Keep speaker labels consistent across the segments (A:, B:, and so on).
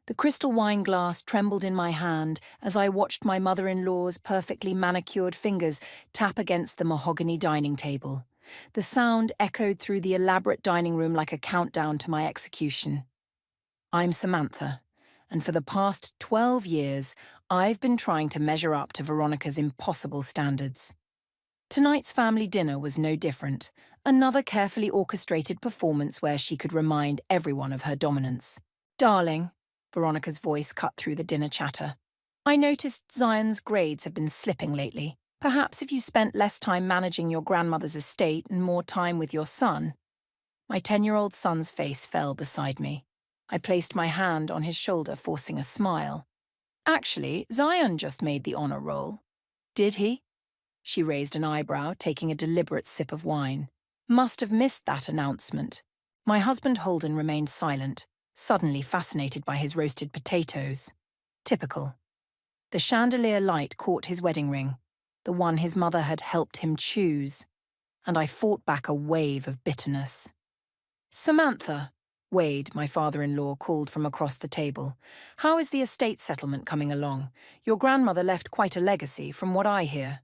A: The crystal wine glass trembled in my hand as I watched my mother-in-law's perfectly manicured fingers tap against the mahogany dining table. The sound echoed through the elaborate dining room like a countdown to my execution. I'm Samantha, and for the past 12 years, I've been trying to measure up to Veronica's impossible standards. Tonight's family dinner was no different, another carefully orchestrated performance where she could remind everyone of her dominance. Darling, Veronica's voice cut through the dinner chatter. I noticed Zion's grades have been slipping lately. Perhaps if you spent less time managing your grandmother's estate and more time with your son. My 10-year-old son's face fell beside me. I placed my hand on his shoulder, forcing a smile. Actually, Zion just made the honor roll. Did he? She raised an eyebrow, taking a deliberate sip of wine. Must have missed that announcement. My husband Holden remained silent, suddenly fascinated by his roasted potatoes. Typical. The chandelier light caught his wedding ring, the one his mother had helped him choose, and I fought back a wave of bitterness. Samantha, Wade, my father-in-law, called from across the table. How is the estate settlement coming along? Your grandmother left quite a legacy, from what I hear.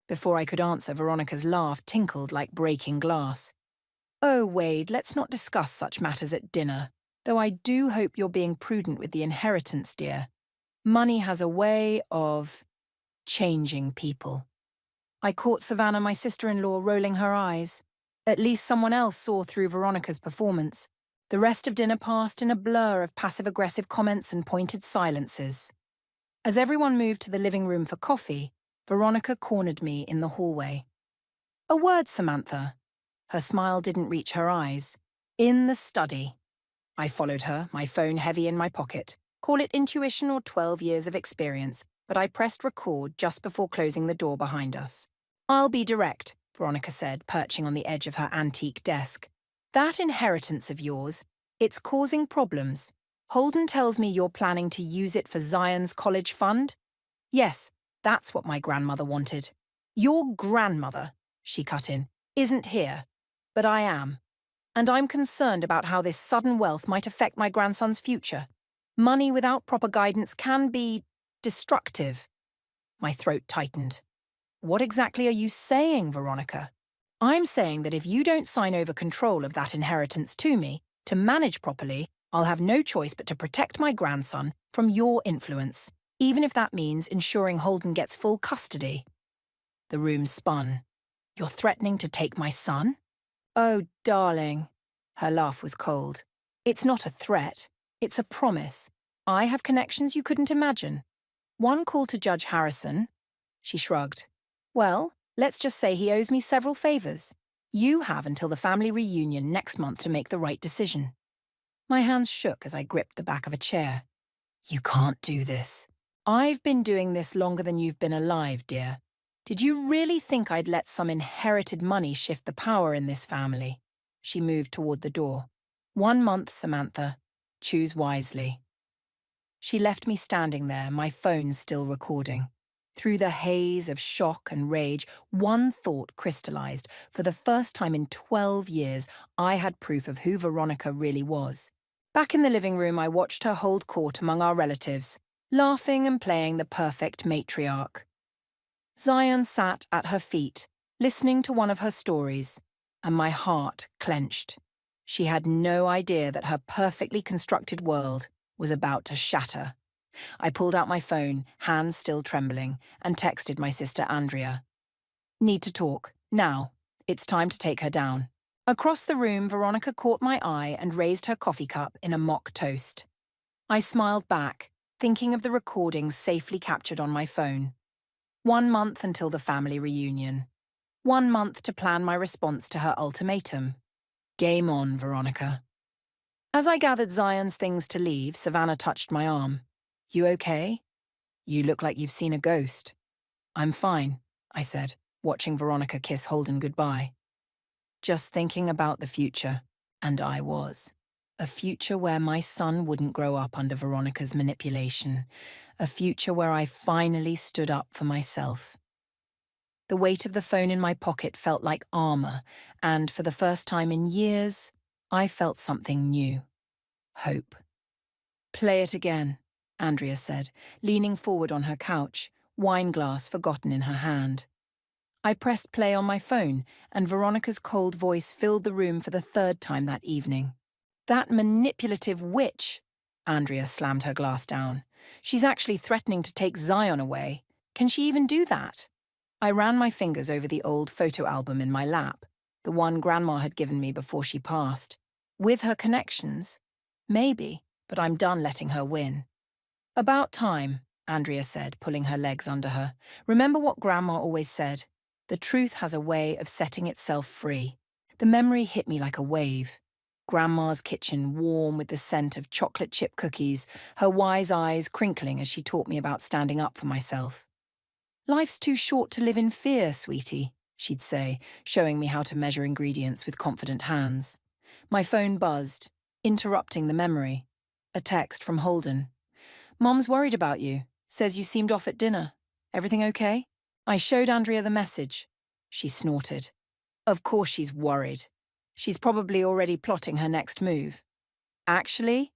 A: Before I could answer, Veronica's laugh tinkled like breaking glass. Oh, Wade, let's not discuss such matters at dinner, though I do hope you're being prudent with the inheritance, dear. Money has a way of changing people. I caught Savannah, my sister-in-law, rolling her eyes. At least someone else saw through Veronica's performance. The rest of dinner passed in a blur of passive-aggressive comments and pointed silences. As everyone moved to the living room for coffee, Veronica cornered me in the hallway. A word, Samantha. Her smile didn't reach her eyes. In the study. I followed her, my phone heavy in my pocket. Call it intuition or 12 years of experience, but I pressed record just before closing the door behind us. I'll be direct, Veronica said, perching on the edge of her antique desk. That inheritance of yours, it's causing problems. Holden tells me you're planning to use it for Zion's college fund? Yes, that's what my grandmother wanted. Your grandmother, she cut in, isn't here, but I am. And I'm concerned about how this sudden wealth might affect my grandson's future. Money without proper guidance can be destructive. My throat tightened. What exactly are you saying, Veronica? I'm saying that if you don't sign over control of that inheritance to me, to manage properly, I'll have no choice but to protect my grandson from your influence, even if that means ensuring Holden gets full custody. The room spun. You're threatening to take my son? Oh, darling. Her laugh was cold. It's not a threat. It's a promise. I have connections you couldn't imagine. One call to Judge Harrison. She shrugged. Well, let's just say he owes me several favors. You have until the family reunion next month to make the right decision. My hands shook as I gripped the back of a chair. You can't do this. I've been doing this longer than you've been alive, dear. Did you really think I'd let some inherited money shift the power in this family? She moved toward the door. 1 month, Samantha. Choose wisely. She left me standing there, my phone still recording. Through the haze of shock and rage, one thought crystallized. For the first time in 12 years, I had proof of who Veronica really was. Back in the living room, I watched her hold court among our relatives, laughing and playing the perfect matriarch. Zion sat at her feet, listening to one of her stories, and my heart clenched. She had no idea that her perfectly constructed world was about to shatter. I pulled out my phone, hands still trembling, and texted my sister Andrea. Need to talk. Now. It's time to take her down. Across the room, Veronica caught my eye and raised her coffee cup in a mock toast. I smiled back, thinking of the recordings safely captured on my phone. 1 month until the family reunion. 1 month to plan my response to her ultimatum. Game on, Veronica. As I gathered Zion's things to leave, Savannah touched my arm. You okay? You look like you've seen a ghost. I'm fine, I said, watching Veronica kiss Holden goodbye. Just thinking about the future, and I was. A future where my son wouldn't grow up under Veronica's manipulation. A future where I finally stood up for myself. The weight of the phone in my pocket felt like armor, and for the first time in years, I felt something new. Hope. Play it again, Andrea said, leaning forward on her couch, wine glass forgotten in her hand. I pressed play on my phone, and Veronica's cold voice filled the room for the third time that evening. That manipulative witch! Andrea slammed her glass down. She's actually threatening to take Zion away. Can she even do that? I ran my fingers over the old photo album in my lap, the one Grandma had given me before she passed. With her connections? Maybe, but I'm done letting her win. About time, Andrea said, pulling her legs under her. Remember what Grandma always said? The truth has a way of setting itself free. The memory hit me like a wave. Grandma's kitchen warm with the scent of chocolate chip cookies, her wise eyes crinkling as she taught me about standing up for myself. Life's too short to live in fear, sweetie, she'd say, showing me how to measure ingredients with confident hands. My phone buzzed, interrupting the memory. A text from Holden. Mom's worried about you. Says you seemed off at dinner. Everything okay? I showed Andrea the message. She snorted. Of course she's worried. She's probably already plotting her next move. Actually,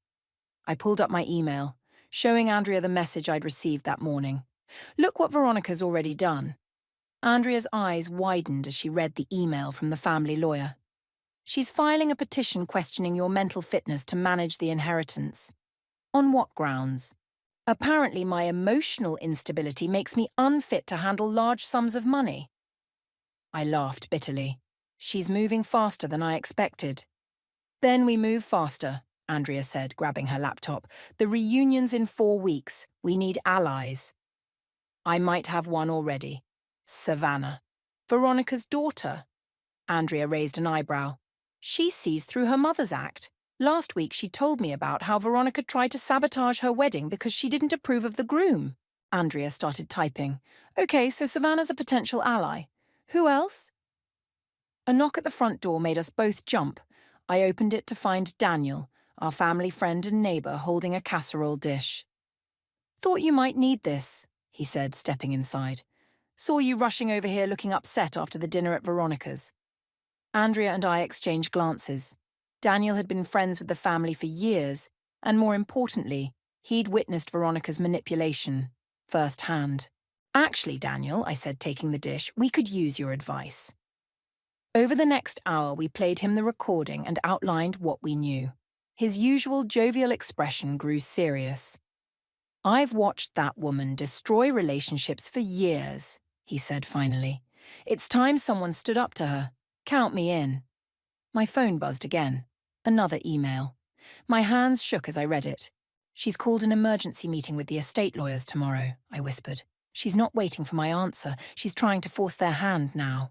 A: I pulled up my email, showing Andrea the message I'd received that morning. Look what Veronica's already done. Andrea's eyes widened as she read the email from the family lawyer. She's filing a petition questioning your mental fitness to manage the inheritance. On what grounds? Apparently my emotional instability makes me unfit to handle large sums of money. I laughed bitterly. She's moving faster than I expected. Then we move faster, Andrea said, grabbing her laptop. The reunion's in 4 weeks. We need allies. I might have one already. Savannah. Veronica's daughter. Andrea raised an eyebrow. She sees through her mother's act. Last week she told me about how Veronica tried to sabotage her wedding because she didn't approve of the groom. Andrea started typing. Okay, so Savannah's a potential ally. Who else? A knock at the front door made us both jump. I opened it to find Daniel, our family friend and neighbour, holding a casserole dish. Thought you might need this, he said, stepping inside. Saw you rushing over here looking upset after the dinner at Veronica's. Andrea and I exchanged glances. Daniel had been friends with the family for years, and more importantly, he'd witnessed Veronica's manipulation, firsthand. Actually, Daniel, I said, taking the dish, we could use your advice. Over the next hour, we played him the recording and outlined what we knew. His usual jovial expression grew serious. I've watched that woman destroy relationships for years, he said finally. It's time someone stood up to her. Count me in. My phone buzzed again. Another email. My hands shook as I read it. She's called an emergency meeting with the estate lawyers tomorrow, I whispered. She's not waiting for my answer. She's trying to force their hand now.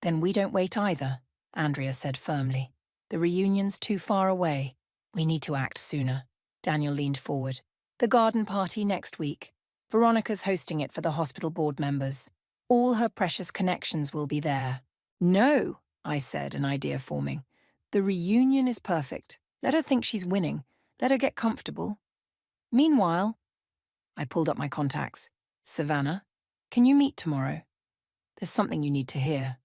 A: Then we don't wait either, Andrea said firmly. The reunion's too far away. We need to act sooner. Daniel leaned forward. The garden party next week. Veronica's hosting it for the hospital board members. All her precious connections will be there. No, I said, an idea forming. The reunion is perfect. Let her think she's winning. Let her get comfortable. Meanwhile, I pulled up my contacts. Savannah, can you meet tomorrow? There's something you need to hear.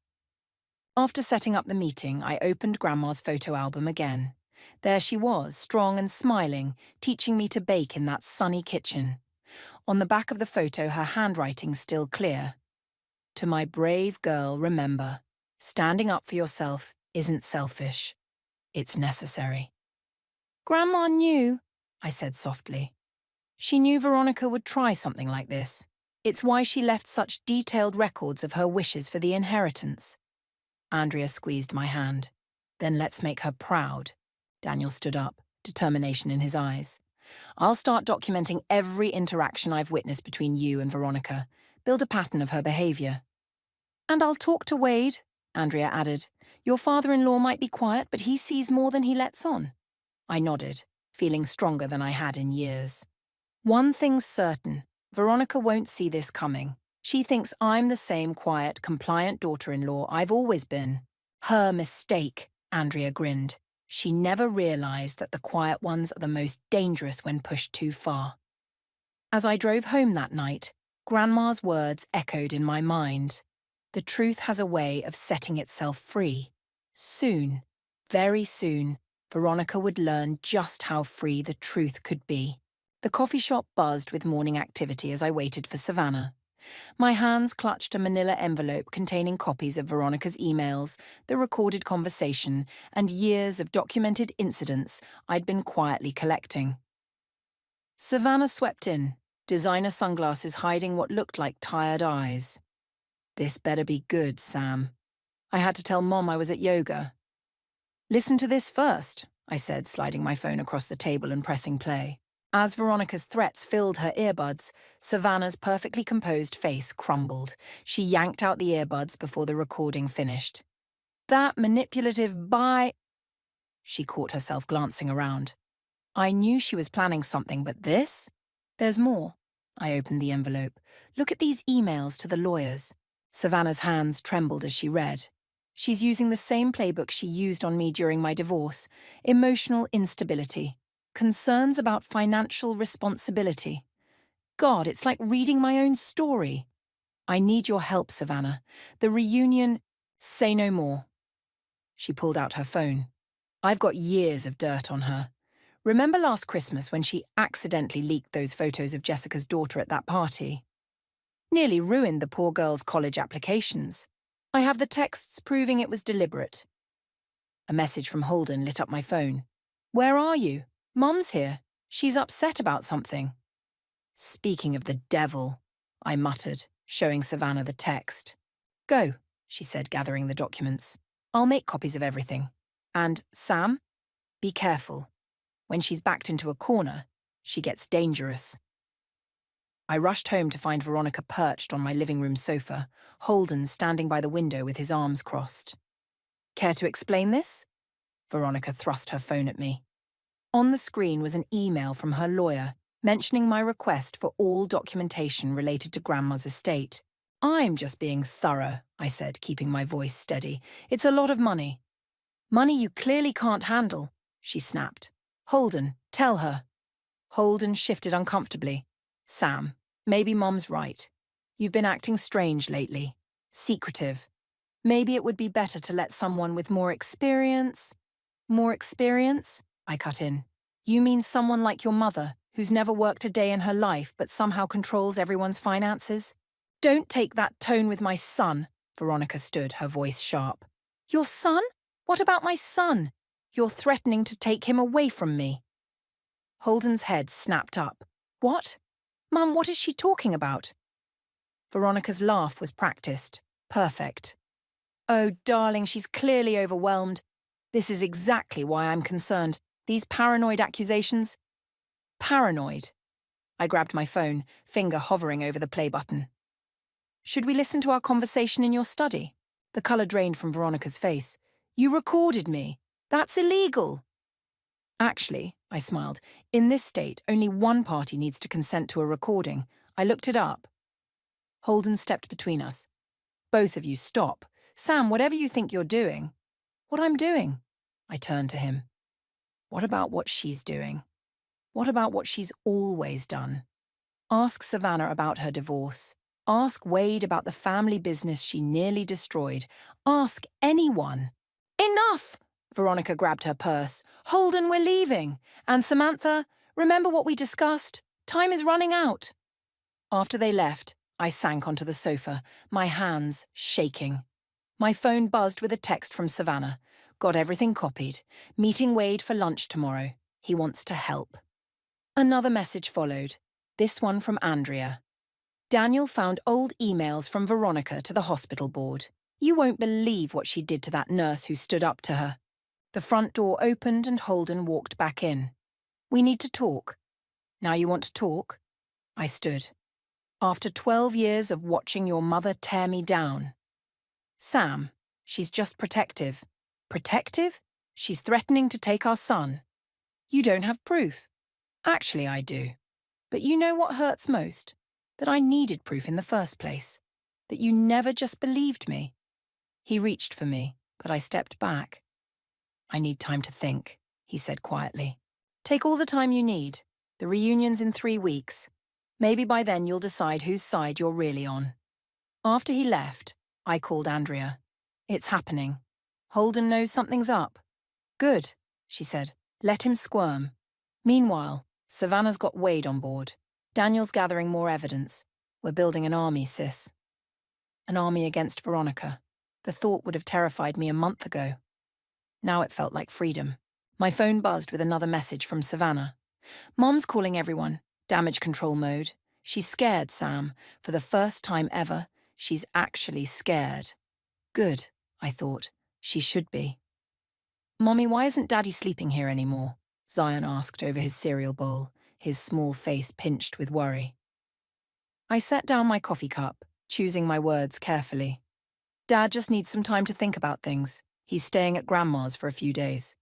A: After setting up the meeting, I opened Grandma's photo album again. There she was, strong and smiling, teaching me to bake in that sunny kitchen. On the back of the photo, her handwriting still clear. To my brave girl, remember, standing up for yourself isn't selfish. It's necessary. Grandma knew, I said softly. She knew Veronica would try something like this. It's why she left such detailed records of her wishes for the inheritance. Andrea squeezed my hand. Then let's make her proud. Daniel stood up, determination in his eyes. I'll start documenting every interaction I've witnessed between you and Veronica, build a pattern of her behaviour. And I'll talk to Wade, Andrea added. Your father-in-law might be quiet, but he sees more than he lets on. I nodded, feeling stronger than I had in years. One thing's certain, Veronica won't see this coming. She thinks I'm the same quiet, compliant daughter-in-law I've always been. Her mistake, Andrea grinned. She never realized that the quiet ones are the most dangerous when pushed too far. As I drove home that night, Grandma's words echoed in my mind. The truth has a way of setting itself free. Soon, very soon, Veronica would learn just how free the truth could be. The coffee shop buzzed with morning activity as I waited for Savannah. My hands clutched a manila envelope containing copies of Veronica's emails, the recorded conversation, and years of documented incidents I'd been quietly collecting. Savannah swept in, designer sunglasses hiding what looked like tired eyes. This better be good, Sam. I had to tell Mom I was at yoga. Listen to this first, I said, sliding my phone across the table and pressing play. As Veronica's threats filled her earbuds, Savannah's perfectly composed face crumbled. She yanked out the earbuds before the recording finished. That manipulative bye... She caught herself glancing around. I knew she was planning something, but this? There's more. I opened the envelope. Look at these emails to the lawyers. Savannah's hands trembled as she read. She's using the same playbook she used on me during my divorce. Emotional instability. Concerns about financial responsibility. God, it's like reading my own story. I need your help, Savannah. The reunion... Say no more. She pulled out her phone. I've got years of dirt on her. Remember last Christmas when she accidentally leaked those photos of Jessica's daughter at that party? Nearly ruined the poor girl's college applications. I have the texts proving it was deliberate. A message from Holden lit up my phone. Where are you? Mum's here. She's upset about something. Speaking of the devil, I muttered, showing Savannah the text. Go, she said, gathering the documents. I'll make copies of everything. And, Sam, be careful. When she's backed into a corner, she gets dangerous. I rushed home to find Veronica perched on my living room sofa, Holden standing by the window with his arms crossed. Care to explain this? Veronica thrust her phone at me. On the screen was an email from her lawyer mentioning my request for all documentation related to Grandma's estate. I'm just being thorough, I said, keeping my voice steady. It's a lot of money. Money you clearly can't handle, she snapped. Holden, tell her. Holden shifted uncomfortably. Sam, maybe Mom's right. You've been acting strange lately. Secretive. Maybe it would be better to let someone with more experience... More experience? I cut in. You mean someone like your mother, who's never worked a day in her life but somehow controls everyone's finances? Don't take that tone with my son, Veronica stood, her voice sharp. Your son? What about my son? You're threatening to take him away from me. Holden's head snapped up. What? Mum, what is she talking about? Veronica's laugh was practiced. Perfect. Oh, darling, she's clearly overwhelmed. This is exactly why I'm concerned. These paranoid accusations. Paranoid. I grabbed my phone, finger hovering over the play button. Should we listen to our conversation in your study? The colour drained from Veronica's face. You recorded me. That's illegal. Actually, I smiled, in this state, only one party needs to consent to a recording. I looked it up. Holden stepped between us. Both of you stop. Sam, whatever you think you're doing. What I'm doing? I turned to him. What about what she's doing? What about what she's always done? Ask Savannah about her divorce. Ask Wade about the family business she nearly destroyed. Ask anyone. Enough! Veronica grabbed her purse. Holden, we're leaving. And Samantha, remember what we discussed? Time is running out. After they left, I sank onto the sofa, my hands shaking. My phone buzzed with a text from Savannah. Got everything copied. Meeting Wade for lunch tomorrow. He wants to help. Another message followed, this one from Andrea. Daniel found old emails from Veronica to the hospital board. You won't believe what she did to that nurse who stood up to her. The front door opened and Holden walked back in. We need to talk. Now you want to talk? I stood. After 12 years of watching your mother tear me down. Sam, she's just protective. Protective? She's threatening to take our son. You don't have proof. Actually, I do. But you know what hurts most? That I needed proof in the first place. That you never just believed me. He reached for me, but I stepped back. I need time to think, he said quietly. Take all the time you need. The reunion's in 3 weeks. Maybe by then you'll decide whose side you're really on. After he left, I called Andrea. It's happening. Holden knows something's up. Good. she said. Let him squirm. Meanwhile, Savannah's got Wade on board. Daniel's gathering more evidence. We're building an army, sis. An army against Veronica. The thought would have terrified me a month ago. Now it felt like freedom. My phone buzzed with another message from Savannah. Mom's calling everyone. Damage control mode. She's scared, Sam. For the first time ever, she's actually scared. Good, I thought. She should be. Mommy, why isn't Daddy sleeping here anymore? Zion asked over his cereal bowl, his small face pinched with worry. I set down my coffee cup, choosing my words carefully. Dad just needs some time to think about things. He's staying at Grandma's for a few days.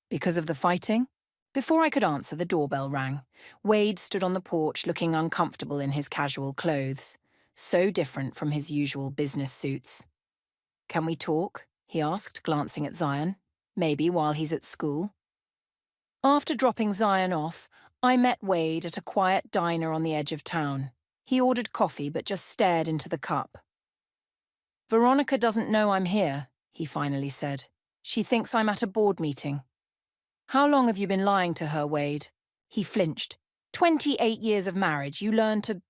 A: Because of the fighting? Before I could answer, the doorbell rang. Wade stood on the porch looking uncomfortable in his casual clothes, so different from his usual business suits. Can we talk? He asked, glancing at Zion. Maybe while he's at school. After dropping Zion off, I met Wade at a quiet diner on the edge of town. He ordered coffee but just stared into the cup. Veronica doesn't know I'm here, he finally said. She thinks I'm at a board meeting. How long have you been lying to her, Wade? He flinched. 28 years of marriage, you learn to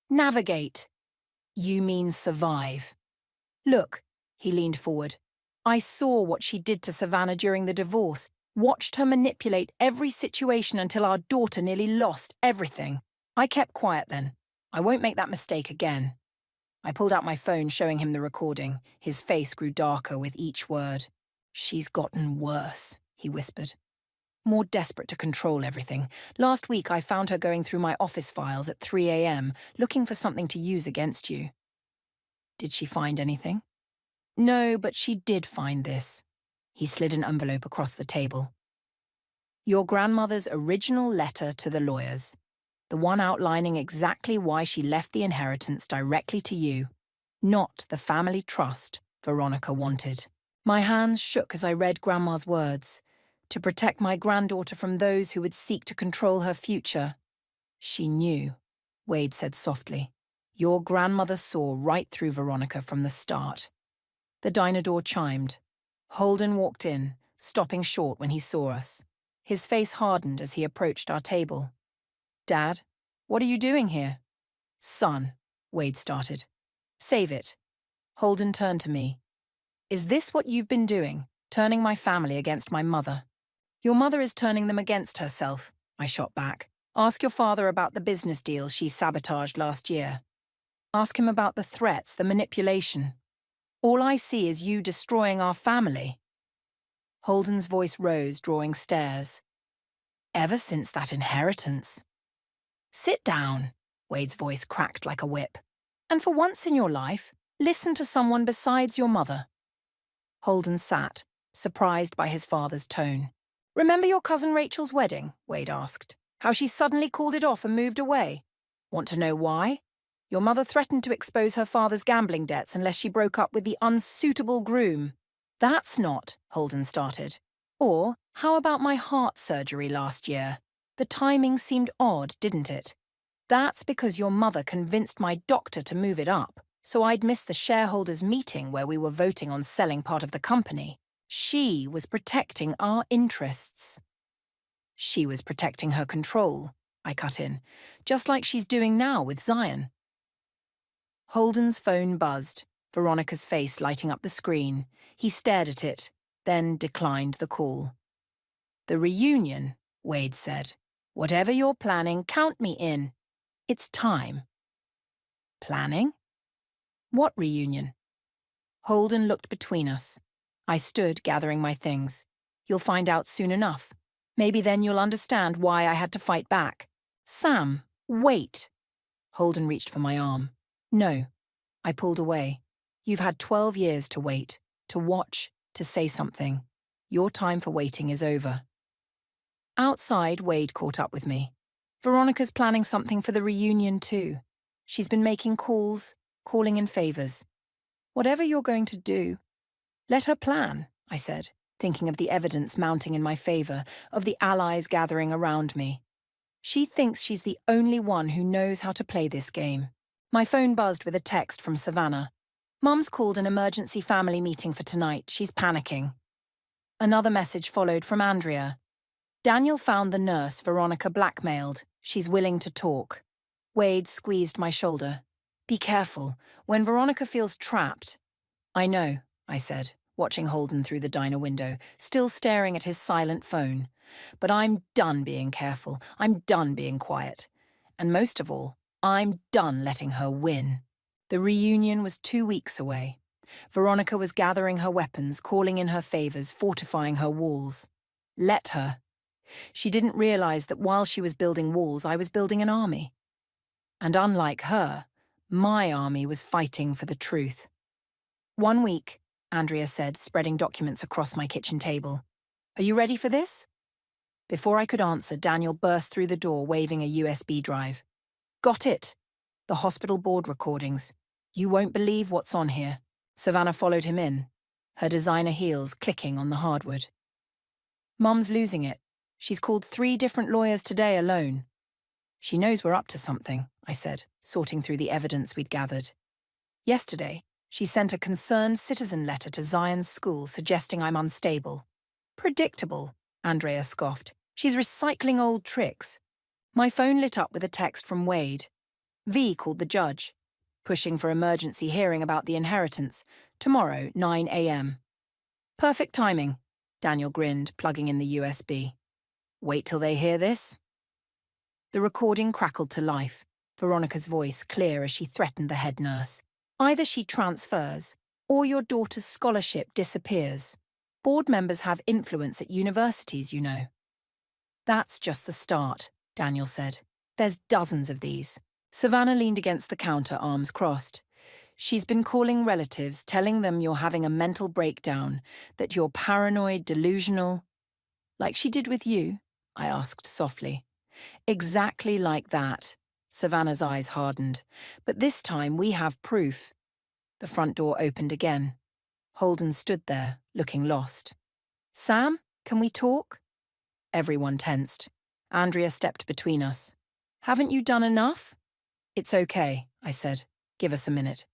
A: navigate. You mean survive. Look, he leaned forward. I saw what she did to Savannah during the divorce, watched her manipulate every situation until our daughter nearly lost everything. I kept quiet then. I won't make that mistake again. I pulled out my phone, showing him the recording. His face grew darker with each word. She's gotten worse, he whispered. More desperate to control everything. Last week I found her going through my office files at 3 a.m., looking for something to use against you. Did she find anything? No, but she did find this. He slid an envelope across the table. Your grandmother's original letter to the lawyers. The one outlining exactly why she left the inheritance directly to you, not the family trust Veronica wanted. My hands shook as I read Grandma's words. To protect my granddaughter from those who would seek to control her future. She knew, Wade said softly. Your grandmother saw right through Veronica from the start. The diner door chimed. Holden walked in, stopping short when he saw us. His face hardened as he approached our table. Dad, what are you doing here? Son, Wade started. Save it. Holden turned to me. Is this what you've been doing, turning my family against my mother? Your mother is turning them against herself, I shot back. Ask your father about the business deals she sabotaged last year. Ask him about the threats, the manipulation. All I see is you destroying our family. Holden's voice rose, drawing stares. Ever since that inheritance. Sit down, Wade's voice cracked like a whip. And for once in your life, listen to someone besides your mother. Holden sat, surprised by his father's tone. Remember your cousin Rachel's wedding? Wade asked. How she suddenly called it off and moved away? Want to know why? Your mother threatened to expose her father's gambling debts unless she broke up with the unsuitable groom. That's not, Holden started. Or, how about my heart surgery last year? The timing seemed odd, didn't it? That's because your mother convinced my doctor to move it up, so I'd miss the shareholders' meeting where we were voting on selling part of the company. She was protecting our interests. She was protecting her control, I cut in, just like she's doing now with Zion. Holden's phone buzzed, Veronica's face lighting up the screen. He stared at it, then declined the call. The reunion, Wade said. Whatever you're planning, count me in. It's time. Planning? What reunion? Holden looked between us. I stood gathering my things. You'll find out soon enough. Maybe then you'll understand why I had to fight back. Sam, wait. Holden reached for my arm. No. I pulled away. You've had 12 years to wait, to watch, to say something. Your time for waiting is over. Outside, Wade caught up with me. Veronica's planning something for the reunion too. She's been making calls, calling in favors. Whatever you're going to do, let her plan, I said, thinking of the evidence mounting in my favor, of the allies gathering around me. She thinks she's the only one who knows how to play this game. My phone buzzed with a text from Savannah. Mum's called an emergency family meeting for tonight. She's panicking. Another message followed from Andrea. Daniel found the nurse Veronica blackmailed. She's willing to talk. Wade squeezed my shoulder. Be careful. When Veronica feels trapped. I know, I said, watching Holden through the diner window, still staring at his silent phone. But I'm done being careful. I'm done being quiet. And most of all, I'm done letting her win. The reunion was 2 weeks away. Veronica was gathering her weapons, calling in her favors, fortifying her walls. Let her. She didn't realize that while she was building walls, I was building an army. And unlike her, my army was fighting for the truth. 1 week, Andrea said, spreading documents across my kitchen table. Are you ready for this? Before I could answer, Daniel burst through the door, waving a USB drive. Got it. The hospital board recordings. You won't believe what's on here. Savannah followed him in, her designer heels clicking on the hardwood. Mum's losing it. She's called 3 different lawyers today alone. She knows we're up to something, I said, sorting through the evidence we'd gathered. Yesterday, she sent a concerned citizen letter to Zion's school suggesting I'm unstable. Predictable, Andrea scoffed. She's recycling old tricks. My phone lit up with a text from Wade. V called the judge, pushing for emergency hearing about the inheritance, tomorrow, 9 a.m. Perfect timing, Daniel grinned, plugging in the USB. Wait till they hear this. The recording crackled to life, Veronica's voice clear as she threatened the head nurse. Either she transfers, or your daughter's scholarship disappears. Board members have influence at universities, you know. That's just the start, Daniel said. There's dozens of these. Savannah leaned against the counter, arms crossed. She's been calling relatives, telling them you're having a mental breakdown, that you're paranoid, delusional. Like she did with you? I asked softly. Exactly like that. Savannah's eyes hardened. But this time we have proof. The front door opened again. Holden stood there, looking lost. Sam, can we talk? Everyone tensed. Andrea stepped between us. Haven't you done enough? It's okay, I said. Give us a minute.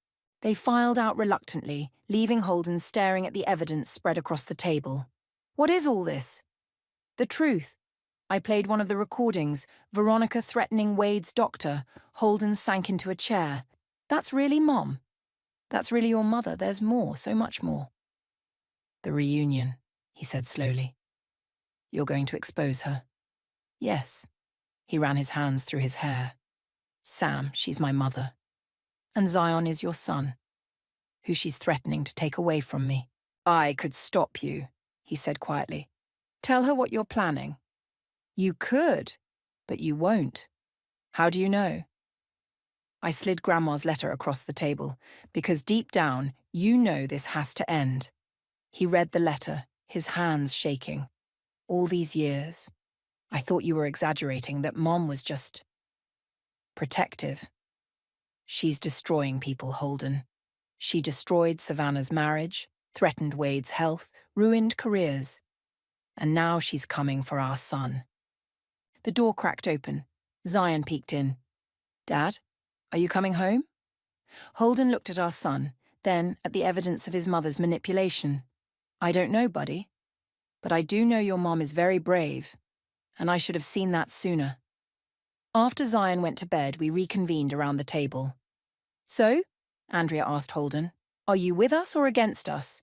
A: They filed out reluctantly, leaving Holden staring at the evidence spread across the table. What is all this? The truth. I played one of the recordings, Veronica threatening Wade's doctor. Holden sank into a chair. That's really Mom. That's really your mother. There's more, so much more. The reunion, he said slowly. You're going to expose her? Yes. He ran his hands through his hair. Sam, she's my mother. And Zion is your son, who she's threatening to take away from me. I could stop you, he said quietly. Tell her what you're planning. You could, but you won't. How do you know? I slid Grandma's letter across the table, because deep down, you know this has to end. He read the letter, his hands shaking. All these years, I thought you were exaggerating, that Mom was just protective. She's destroying people, Holden. She destroyed Savannah's marriage, threatened Wade's health, ruined careers. And now she's coming for our son. The door cracked open. Zion peeked in. Dad, are you coming home? Holden looked at our son, then at the evidence of his mother's manipulation. I don't know, buddy. But I do know your mom is very brave, and I should have seen that sooner. After Zion went to bed, we reconvened around the table. So, Andrea asked Holden, are you with us or against us?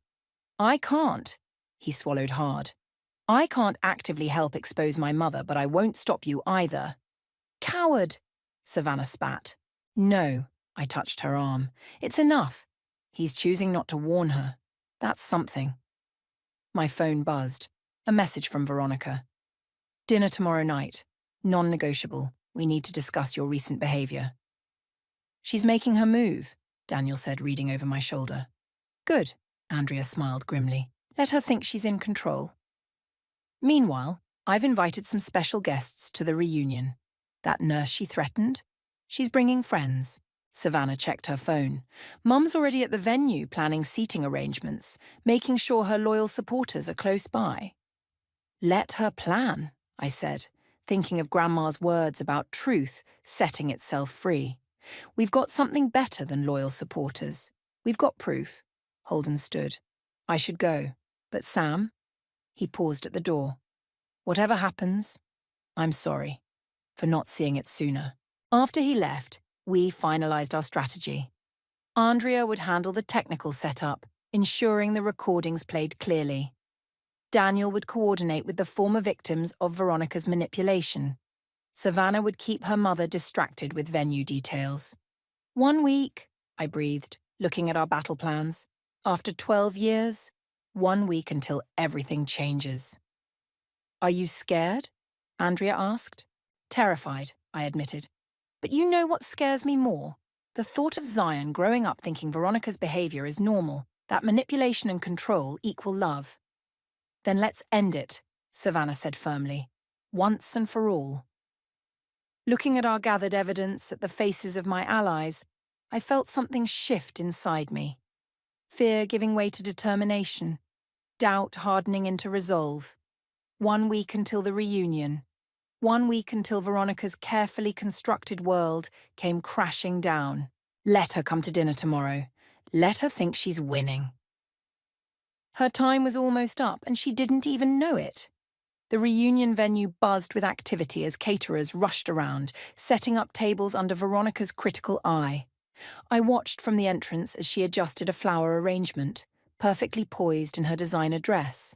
A: I can't. He swallowed hard. I can't actively help expose my mother, but I won't stop you either. Coward, Savannah spat. No, I touched her arm. It's enough. He's choosing not to warn her. That's something. My phone buzzed. A message from Veronica. Dinner tomorrow night. Non-negotiable. We need to discuss your recent behavior. She's making her move, Daniel said, reading over my shoulder. Good, Andrea smiled grimly. Let her think she's in control. Meanwhile, I've invited some special guests to the reunion. That nurse she threatened? She's bringing friends. Savannah checked her phone. Mum's already at the venue planning seating arrangements, making sure her loyal supporters are close by. Let her plan, I said, thinking of Grandma's words about truth setting itself free. We've got something better than loyal supporters. We've got proof. Holden stood. I should go. But Sam? He paused at the door. Whatever happens, I'm sorry for not seeing it sooner. After he left, we finalized our strategy. Andrea would handle the technical setup, ensuring the recordings played clearly. Daniel would coordinate with the former victims of Veronica's manipulation. Savannah would keep her mother distracted with venue details. 1 week, I breathed, looking at our battle plans. After 12 years, 1 week until everything changes. Are you scared? Andrea asked. Terrified, I admitted. But you know what scares me more? The thought of Zion growing up thinking Veronica's behavior is normal, that manipulation and control equal love. Then let's end it, Savannah said firmly, once and for all. Looking at our gathered evidence, at the faces of my allies, I felt something shift inside me. Fear giving way to determination, doubt hardening into resolve. 1 week until the reunion. 1 week until Veronica's carefully constructed world came crashing down. Let her come to dinner tomorrow. Let her think she's winning. Her time was almost up, and she didn't even know it. The reunion venue buzzed with activity as caterers rushed around, setting up tables under Veronica's critical eye. I watched from the entrance as she adjusted a flower arrangement, perfectly poised in her designer dress.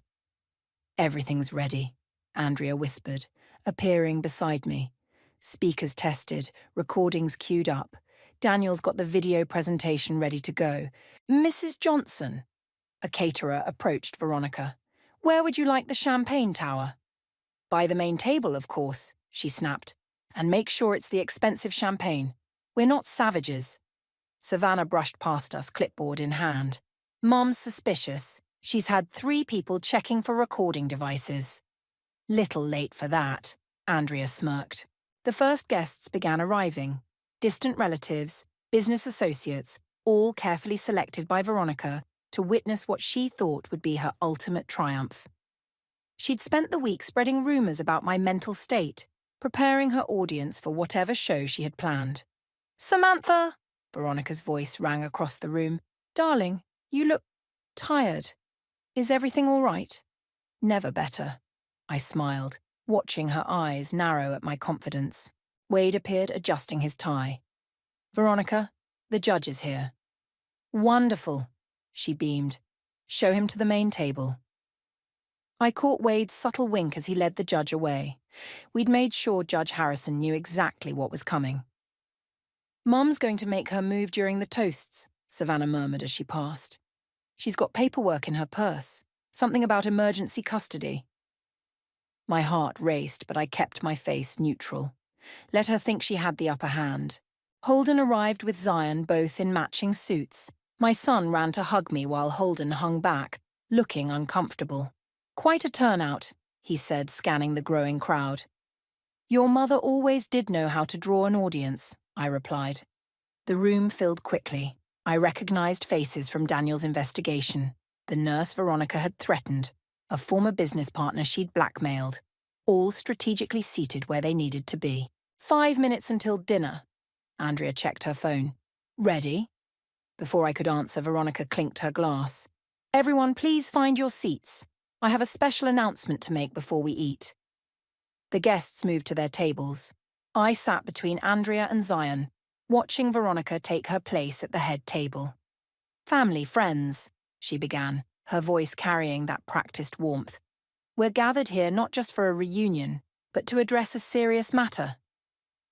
A: Everything's ready, Andrea whispered, appearing beside me. Speakers tested, recordings queued up. Daniel's got the video presentation ready to go. Mrs. Johnson, a caterer approached Veronica. Where would you like the champagne tower? By the main table, of course, she snapped. And make sure it's the expensive champagne. We're not savages. Savannah brushed past us, clipboard in hand. Mom's suspicious. She's had 3 people checking for recording devices. Little late for that, Andrea smirked. The first guests began arriving. Distant relatives, business associates, all carefully selected by Veronica to witness what she thought would be her ultimate triumph. She'd spent the week spreading rumors about my mental state, preparing her audience for whatever show she had planned. Samantha, Veronica's voice rang across the room. Darling, you look tired. Is everything all right? Never better. I smiled, watching her eyes narrow at my confidence. Wade appeared, adjusting his tie. Veronica, the judge is here. Wonderful, she beamed. Show him to the main table. I caught Wade's subtle wink as he led the judge away. We'd made sure Judge Harrison knew exactly what was coming. Mom's going to make her move during the toasts, Savannah murmured as she passed. She's got paperwork in her purse, something about emergency custody. My heart raced, but I kept my face neutral. Let her think she had the upper hand. Holden arrived with Zion, both in matching suits. My son ran to hug me while Holden hung back, looking uncomfortable. Quite a turnout, he said, scanning the growing crowd. Your mother always did know how to draw an audience, I replied. The room filled quickly. I recognized faces from Daniel's investigation. The nurse Veronica had threatened, a former business partner she'd blackmailed, all strategically seated where they needed to be. 5 minutes until dinner. Andrea checked her phone. Ready? Before I could answer, Veronica clinked her glass. Everyone, please find your seats. I have a special announcement to make before we eat. The guests moved to their tables. I sat between Andrea and Zion, watching Veronica take her place at the head table. Family, friends, she began, her voice carrying that practiced warmth. We're gathered here not just for a reunion, but to address a serious matter.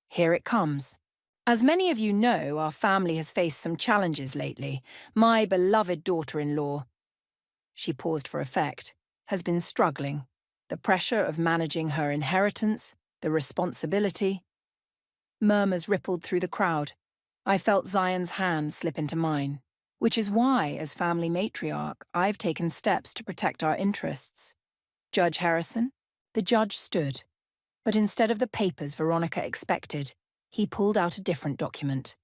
A: Here it comes. As many of you know, our family has faced some challenges lately. My beloved daughter-in-law, she paused for effect, has been struggling. The pressure of managing her inheritance, the responsibility. Murmurs rippled through the crowd. I felt Zion's hand slip into mine, which is why, as family matriarch, I've taken steps to protect our interests. Judge Harrison? The judge stood, but instead of the papers Veronica expected, he pulled out a different document.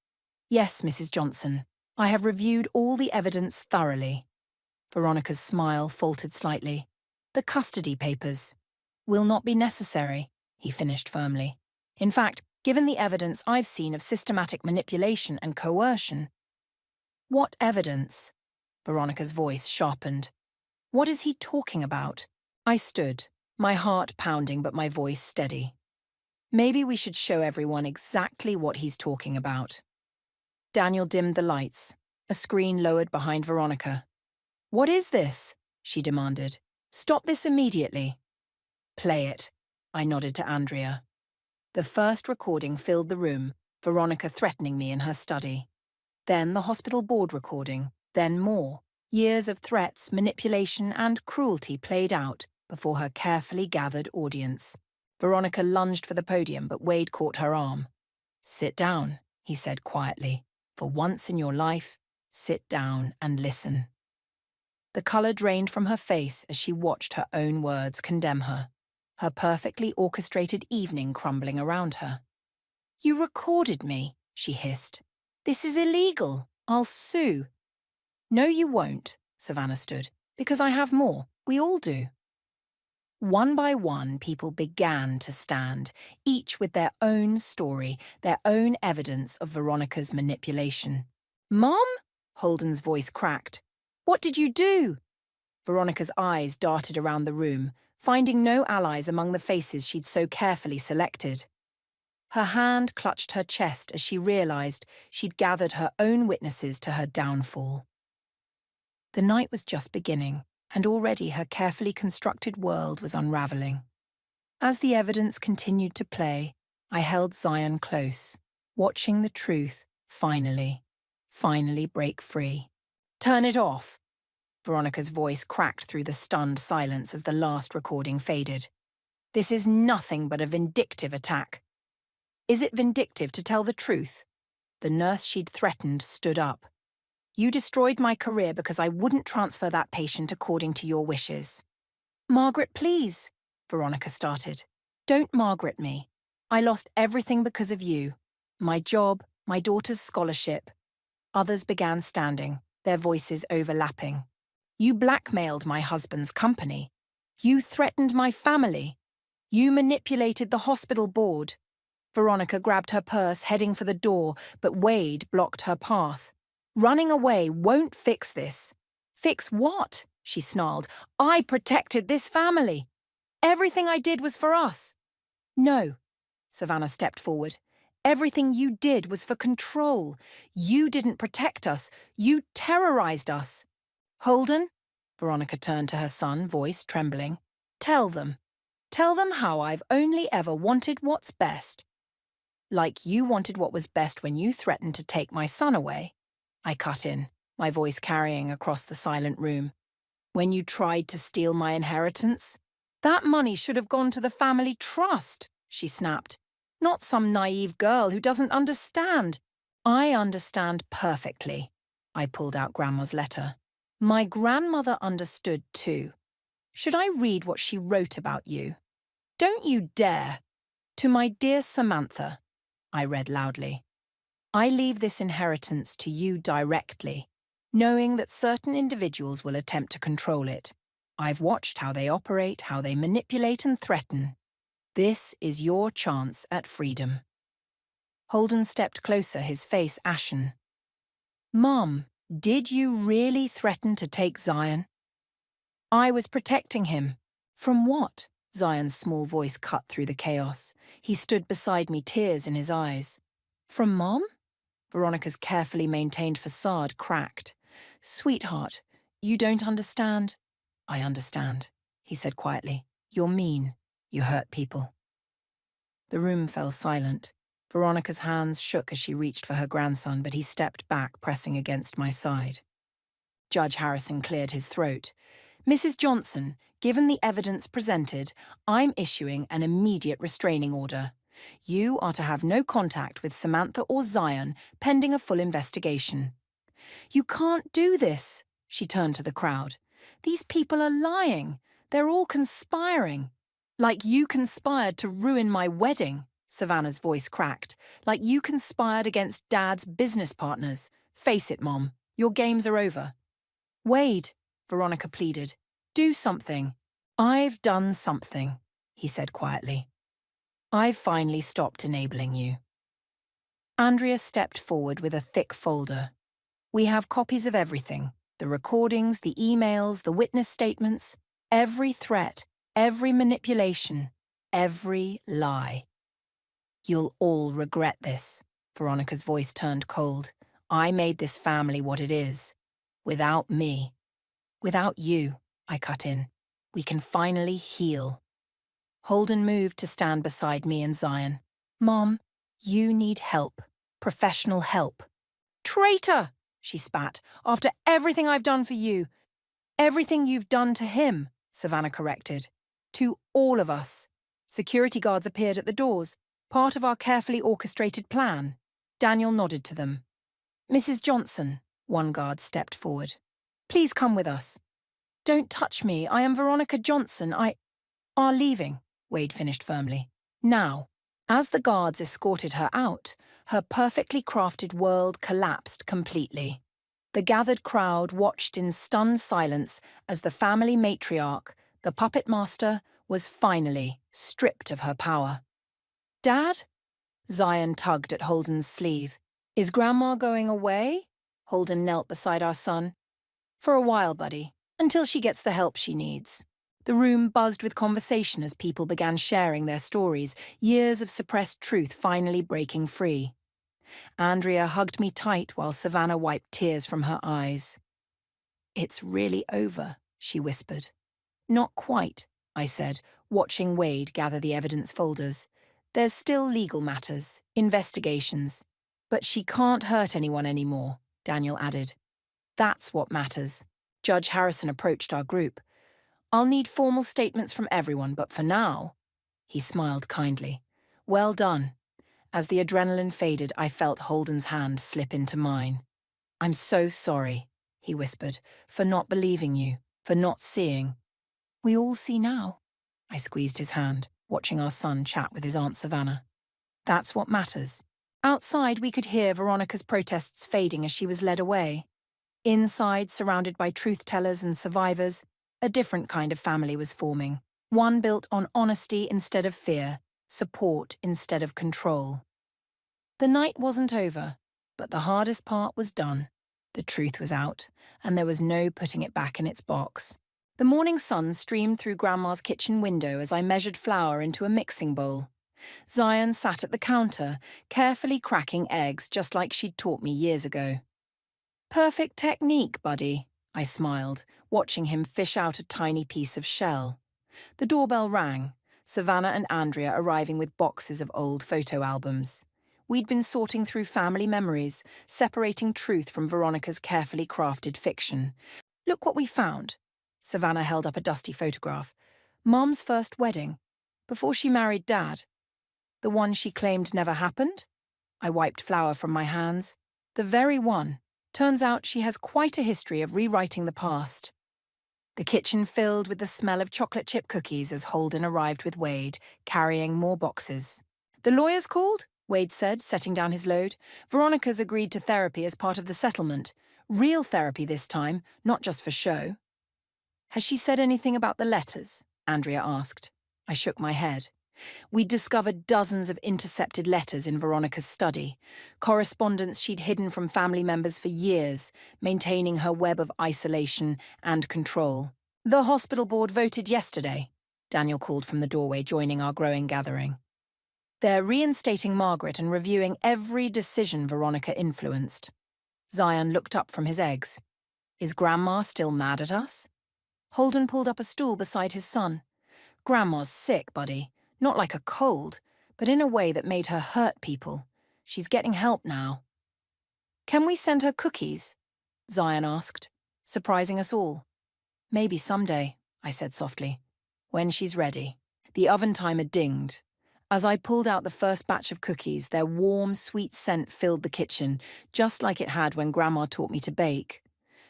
A: Yes, Mrs. Johnson, I have reviewed all the evidence thoroughly. Veronica's smile faltered slightly. The custody papers will not be necessary, he finished firmly. In fact, given the evidence I've seen of systematic manipulation and coercion. What evidence? Veronica's voice sharpened. What is he talking about? I stood, my heart pounding but my voice steady. Maybe we should show everyone exactly what he's talking about. Daniel dimmed the lights, a screen lowered behind Veronica. "What is this?" she demanded. "Stop this immediately." "Play it," I nodded to Andrea. The first recording filled the room, Veronica threatening me in her study. Then the hospital board recording, then more. Years of threats, manipulation, and cruelty played out before her carefully gathered audience. Veronica lunged for the podium, but Wade caught her arm. "Sit down," he said quietly. "For once in your life, sit down and listen." The colour drained from her face as she watched her own words condemn her, her perfectly orchestrated evening crumbling around her. "You recorded me," she hissed. "This is illegal. I'll sue." "No, you won't," Savannah stood, "because I have more. We all do." One by one, people began to stand, each with their own story, their own evidence of Veronica's manipulation. "Mom?" Holden's voice cracked. "What did you do?" Veronica's eyes darted around the room, finding no allies among the faces she'd so carefully selected. Her hand clutched her chest as she realized she'd gathered her own witnesses to her downfall. The night was just beginning, and already her carefully constructed world was unraveling. As the evidence continued to play, I held Zion close, watching the truth finally break free. "Turn it off!" Veronica's voice cracked through the stunned silence as the last recording faded. "This is nothing but a vindictive attack." "Is it vindictive to tell the truth?" The nurse she'd threatened stood up. "You destroyed my career because I wouldn't transfer that patient according to your wishes." "Margaret, please," Veronica started. "Don't Margaret me. I lost everything because of you. My job, my daughter's scholarship." Others began standing, their voices overlapping. "You blackmailed my husband's company. You threatened my family. You manipulated the hospital board." Veronica grabbed her purse, heading for the door, but Wade blocked her path. "Running away won't fix this." "Fix what?" she snarled. "I protected this family. Everything I did was for us." "No," Savannah stepped forward. "Everything you did was for control. You didn't protect us. You terrorized us." "Holden?" Veronica turned to her son, voice trembling. "Tell them. Tell them how I've only ever wanted what's best." "Like you wanted what was best when you threatened to take my son away," I cut in, my voice carrying across the silent room. "When you tried to steal my inheritance?" "That money should have gone to the family trust," she snapped. "Not some naive girl who doesn't understand." "I understand perfectly." I pulled out Grandma's letter. "My grandmother understood too. Should I read what she wrote about you?" "Don't you dare!" "To my dear Samantha," I read loudly. "I leave this inheritance to you directly, knowing that certain individuals will attempt to control it. I've watched how they operate, how they manipulate and threaten. This is your chance at freedom." Holden stepped closer, his face ashen. "Mom, did you really threaten to take Zion?" "I was protecting him." "From what?" Zion's small voice cut through the chaos. He stood beside me, tears in his eyes. "From Mom?" Veronica's carefully maintained facade cracked. "Sweetheart, you don't understand." "I understand," he said quietly. "You're mean. You hurt people." The room fell silent. Veronica's hands shook as she reached for her grandson, but he stepped back, pressing against my side. Judge Harrison cleared his throat. "Mrs. Johnson, given the evidence presented, I'm issuing an immediate restraining order. You are to have no contact with Samantha or Zion pending a full investigation." "You can't do this," she turned to the crowd. "These people are lying. They're all conspiring." "Like you conspired to ruin my wedding," Savannah's voice cracked. "Like you conspired against Dad's business partners. Face it, Mom. Your games are over." "Wade," Veronica pleaded. "Do something." "I've done something," he said quietly. "I've finally stopped enabling you." Andrea stepped forward with a thick folder. "We have copies of everything. The recordings, the emails, the witness statements. Every threat, Every manipulation, every lie. You'll all regret this. Veronica's voice turned cold. I made this family what it is. Without me. Without you, I cut in. We can finally heal. Holden moved to stand beside me and Zion. Mom, you need help. Professional help. Traitor, she spat. After everything I've done for you. Everything you've done to him, Savannah corrected. To all of us. Security guards appeared at the doors, part of our carefully orchestrated plan. Daniel nodded to them. Mrs. Johnson, one guard stepped forward. Please come with us. Don't touch me. I am Veronica Johnson. Are leaving, Wade finished firmly. Now. As the guards escorted her out, her perfectly crafted world collapsed completely. The gathered crowd watched in stunned silence as the family matriarch, the puppet master, was finally stripped of her power. Dad? Zion tugged at Holden's sleeve. Is Grandma going away? Holden knelt beside our son. For a while, buddy, until she gets the help she needs. The room buzzed with conversation as people began sharing their stories, years of suppressed truth finally breaking free. Andrea hugged me tight while Savannah wiped tears from her eyes. It's really over, she whispered. Not quite, I said, watching Wade gather the evidence folders. There's still legal matters, investigations. But she can't hurt anyone anymore, Daniel added. That's what matters. Judge Harrison approached our group. I'll need formal statements from everyone, but for now, he smiled kindly. Well done. As the adrenaline faded, I felt Holden's hand slip into mine. I'm so sorry, he whispered, for not believing you, for not seeing. We all see now. I squeezed his hand, watching our son chat with his Aunt Savannah. That's what matters. Outside, we could hear Veronica's protests fading as she was led away. Inside, surrounded by truth-tellers and survivors, a different kind of family was forming. One built on honesty instead of fear, support instead of control. The night wasn't over, but the hardest part was done. The truth was out, and there was no putting it back in its box. The morning sun streamed through Grandma's kitchen window as I measured flour into a mixing bowl. Zion sat at the counter, carefully cracking eggs just like she'd taught me years ago. Perfect technique, buddy, I smiled, watching him fish out a tiny piece of shell. The doorbell rang, Savannah and Andrea arriving with boxes of old photo albums. We'd been sorting through family memories, separating truth from Veronica's carefully crafted fiction. Look what we found. Savannah held up a dusty photograph. Mom's first wedding, before she married Dad. The one she claimed never happened? I wiped flour from my hands. The very one. Turns out she has quite a history of rewriting the past. The kitchen filled with the smell of chocolate chip cookies as Holden arrived with Wade, carrying more boxes. The lawyers called? Wade said, setting down his load. Veronica's agreed to therapy as part of the settlement. Real therapy this time, not just for show. Has she said anything about the letters? Andrea asked. I shook my head. We'd discovered dozens of intercepted letters in Veronica's study, correspondence she'd hidden from family members for years, maintaining her web of isolation and control. The hospital board voted yesterday, Daniel called from the doorway, joining our growing gathering. They're reinstating Margaret and reviewing every decision Veronica influenced. Zion looked up from his eggs. Is Grandma still mad at us? Holden pulled up a stool beside his son. Grandma's sick, buddy. Not like a cold, but in a way that made her hurt people. She's getting help now. Can we send her cookies? Zion asked, surprising us all. Maybe someday, I said softly. When she's ready. The oven timer dinged. As I pulled out the first batch of cookies, their warm, sweet scent filled the kitchen, just like it had when Grandma taught me to bake.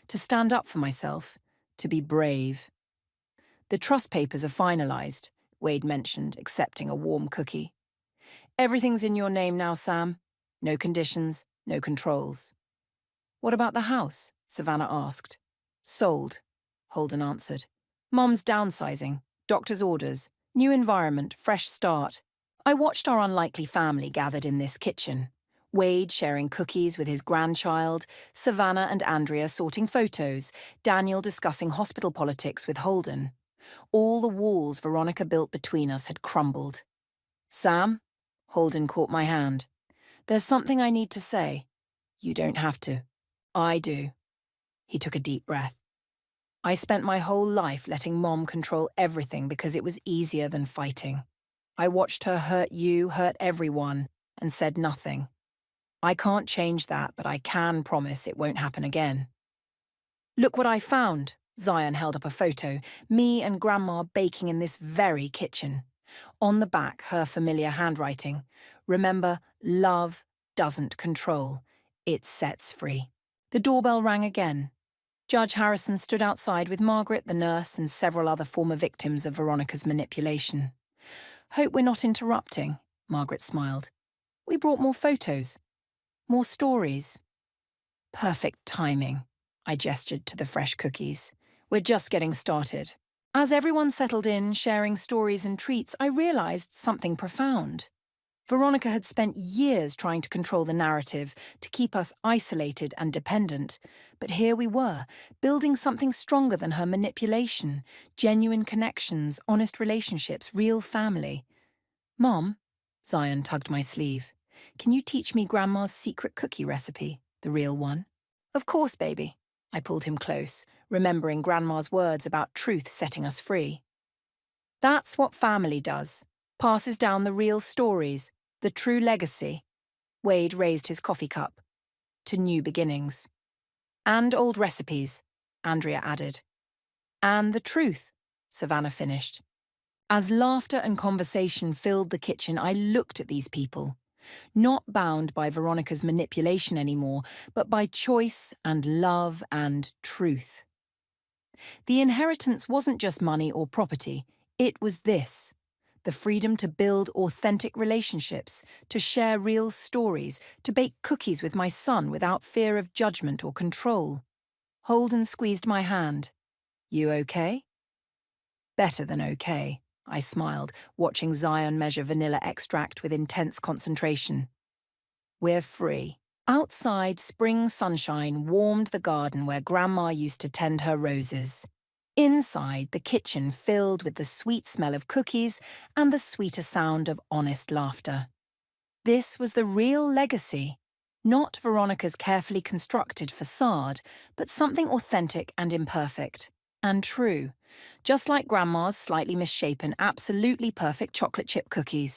A: To stand up for myself, to be brave. The trust papers are finalized, Wade mentioned, accepting a warm cookie. Everything's in your name now, Sam. No conditions, no controls. What about the house? Savannah asked. Sold, Holden answered. Mum's downsizing, doctor's orders, new environment, fresh start. I watched our unlikely family gathered in this kitchen. Wade sharing cookies with his grandchild, Savannah and Andrea sorting photos, Daniel discussing hospital politics with Holden. All the walls Veronica built between us had crumbled. "Sam?" Holden caught my hand. "There's something I need to say." "You don't have to." "I do." He took a deep breath. "I spent my whole life letting Mom control everything because it was easier than fighting. I watched her hurt you, hurt everyone, and said nothing. I can't change that, but I can promise it won't happen again." "Look what I found." Zion held up a photo, me and Grandma baking in this very kitchen. On the back, her familiar handwriting. "Remember, love doesn't control. It sets free." The doorbell rang again. Judge Harrison stood outside with Margaret, the nurse, and several other former victims of Veronica's manipulation. "Hope we're not interrupting," Margaret smiled. "We brought more photos. More stories." "Perfect timing." I gestured to the fresh cookies. "We're just getting started." As everyone settled in, sharing stories and treats, I realized something profound. Veronica had spent years trying to control the narrative, to keep us isolated and dependent. But here we were, building something stronger than her manipulation. Genuine connections, honest relationships, real family. "Mom," Zion tugged my sleeve, "can you teach me Grandma's secret cookie recipe, the real one?" "Of course, baby." I pulled him close, remembering Grandma's words about truth setting us free. "That's what family does. Passes down the real stories, the true legacy." Wade raised his coffee cup. "To new beginnings." "And old recipes," Andrea added. "And the truth," Savannah finished. As laughter and conversation filled the kitchen, I looked at these people. Not bound by Veronica's manipulation anymore, but by choice and love and truth. The inheritance wasn't just money or property, it was this: the freedom to build authentic relationships, to share real stories, to bake cookies with my son without fear of judgment or control. Holden squeezed my hand. "You okay?" "Better than okay," I smiled, watching Zion measure vanilla extract with intense concentration. "We're free." Outside, spring sunshine warmed the garden where Grandma used to tend her roses. Inside, the kitchen filled with the sweet smell of cookies and the sweeter sound of honest laughter. This was the real legacy, not Veronica's carefully constructed facade, but something authentic and imperfect, and true, just like Grandma's slightly misshapen, absolutely perfect chocolate chip cookies.